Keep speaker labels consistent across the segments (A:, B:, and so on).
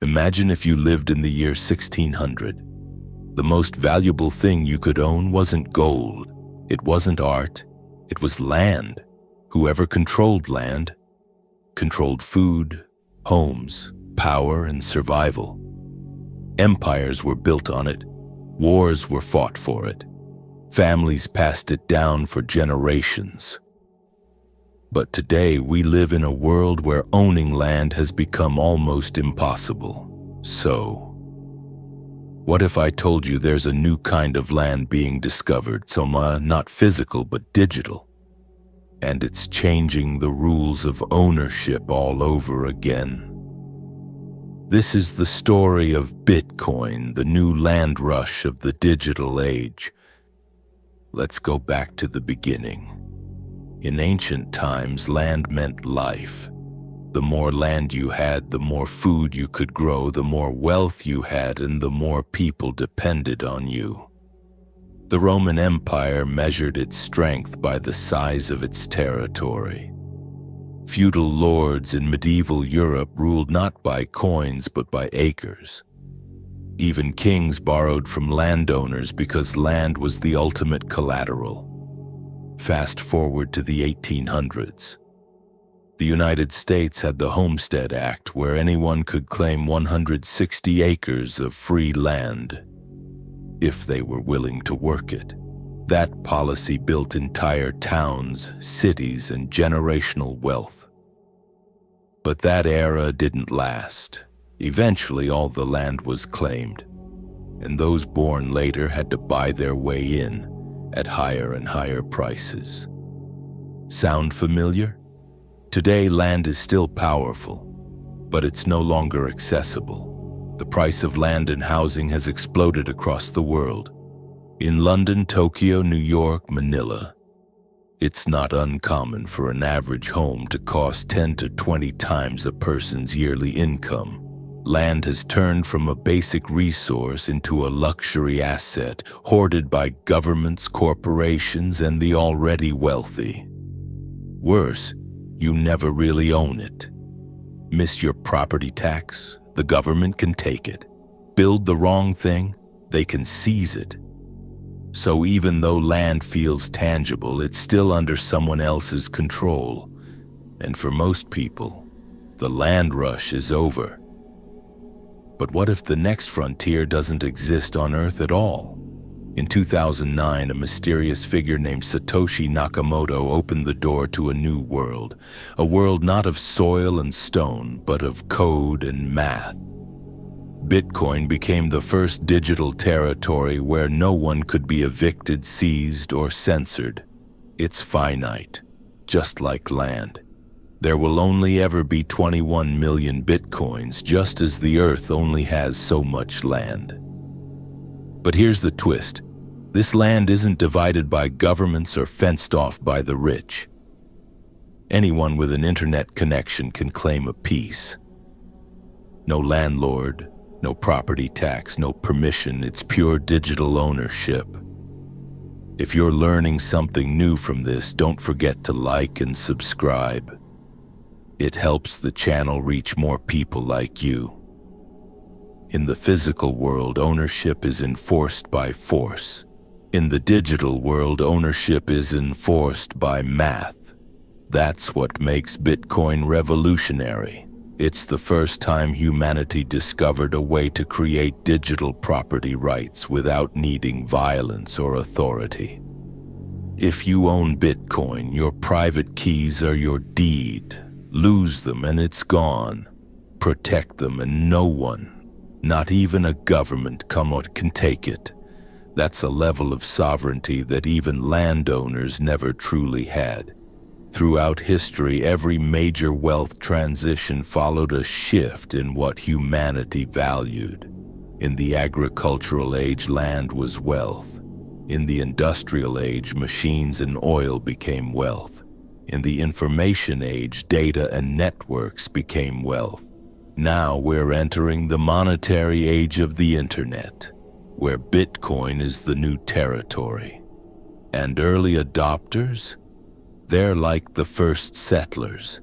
A: Imagine if you lived in the year 1600. The most valuable thing you could own wasn't gold, it wasn't art, it was land. Whoever controlled land controlled food, homes, power, and survival. Empires were built on it, wars were fought for it, families passed it down for generations. But today we live in a world where owning land has become almost impossible. So, what if I told you there's a new kind of land being discovered, not physical but digital? And it's changing the rules of ownership all over again. This is the story of Bitcoin, the new land rush of the digital age. Let's go back to the beginning. In ancient times, land meant life. The more land you had, the more food you could grow, the more wealth you had, and the more people depended on you. The Roman Empire measured its strength by the size of its territory. Feudal lords in medieval Europe ruled not by coins but by acres. Even kings borrowed from landowners because land was the ultimate collateral. Fast forward to the 1800s. The United States had the Homestead Act, where anyone could claim 160 acres of free land if they were willing to work it. That policy built entire towns, cities, and generational wealth. But that era didn't last. Eventually, all the land was claimed, and those born later had to buy their way in at higher and higher prices. Sound familiar? Today, land is still powerful, but it's no longer accessible. The price of land and housing has exploded across the world. In London, Tokyo, New York, Manila, it's not uncommon for an average home to cost 10 to 20 times a person's yearly income. Land has turned from a basic resource into a luxury asset hoarded by governments, corporations, and the already wealthy. Worse, you never really own it. Miss your property tax, the government can take it. Build the wrong thing, they can seize it. So even though land feels tangible, it's still under someone else's control. And for most people, the land rush is over. But what if the next frontier doesn't exist on Earth at all? In 2009, a mysterious figure named Satoshi Nakamoto opened the door to a new world. A world not of soil and stone, but of code and math. Bitcoin became the first digital territory where no one could be evicted, seized, or censored. It's finite, just like land. There will only ever be 21 million Bitcoins, just as the Earth only has so much land. But here's the twist. This land isn't divided by governments or fenced off by the rich. Anyone with an internet connection can claim a piece. No landlord, no property tax, no permission, it's pure digital ownership. If you're learning something new from this, don't forget to like and subscribe. It helps the channel reach more people like you. In the physical world, ownership is enforced by force. In the digital world, ownership is enforced by math. That's what makes Bitcoin revolutionary. It's the first time humanity discovered a way to create digital property rights without needing violence or authority. If you own Bitcoin, your private keys are your deed. Lose them and it's gone. Protect them and no one, not even a government, can take it. That's a level of sovereignty that even landowners never truly had. Throughout history, every major wealth transition followed a shift in what humanity valued. In the agricultural age, land was wealth. In the industrial age, machines and oil became wealth. In the information age, data and networks became wealth. Now we're entering the monetary age of the internet, where Bitcoin is the new territory. And early adopters? They're like the first settlers.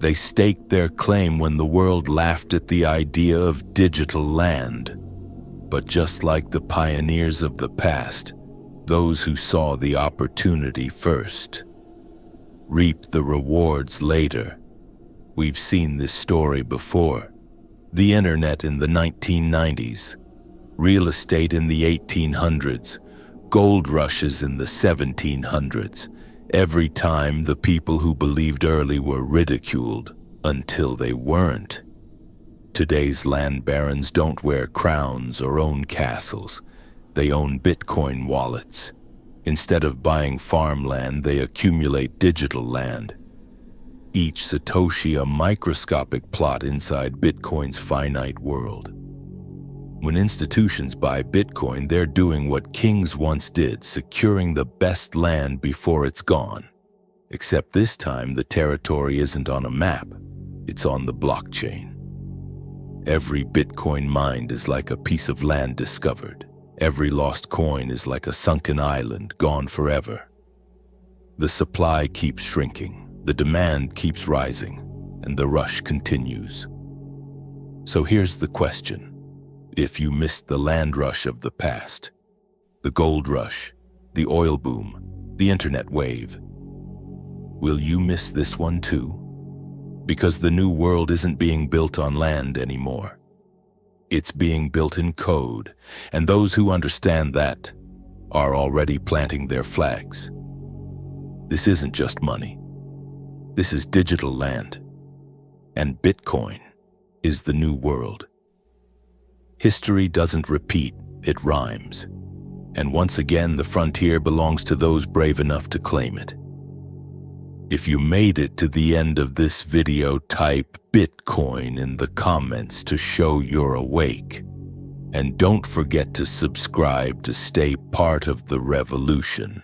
A: They staked their claim when the world laughed at the idea of digital land. But just like the pioneers of the past, those who saw the opportunity first reap the rewards later. We've seen this story before. The internet in the 1990s, real estate in the 1800s, gold rushes in the 1700s. Every time the people who believed early were ridiculed until they weren't. Today's land barons don't wear crowns or own castles. They own Bitcoin wallets. Instead of buying farmland, they accumulate digital land. Each Satoshi a microscopic plot inside Bitcoin's finite world. When institutions buy Bitcoin, they're doing what kings once did, securing the best land before it's gone. Except this time, the territory isn't on a map, it's on the blockchain. Every Bitcoin mined is like a piece of land discovered. Every lost coin is like a sunken island, gone forever. The supply keeps shrinking, the demand keeps rising, and the rush continues. So here's the question. If you missed the land rush of the past, the gold rush, the oil boom, the internet wave, will you miss this one too? Because the new world isn't being built on land anymore. It's being built in code, and those who understand that are already planting their flags. This isn't just money. This is digital land, and Bitcoin is the new world. History doesn't repeat, it rhymes. And once again, the frontier belongs to those brave enough to claim it. If you made it to the end of this video, type Bitcoin in the comments to show you're awake. And don't forget to subscribe to stay part of the revolution.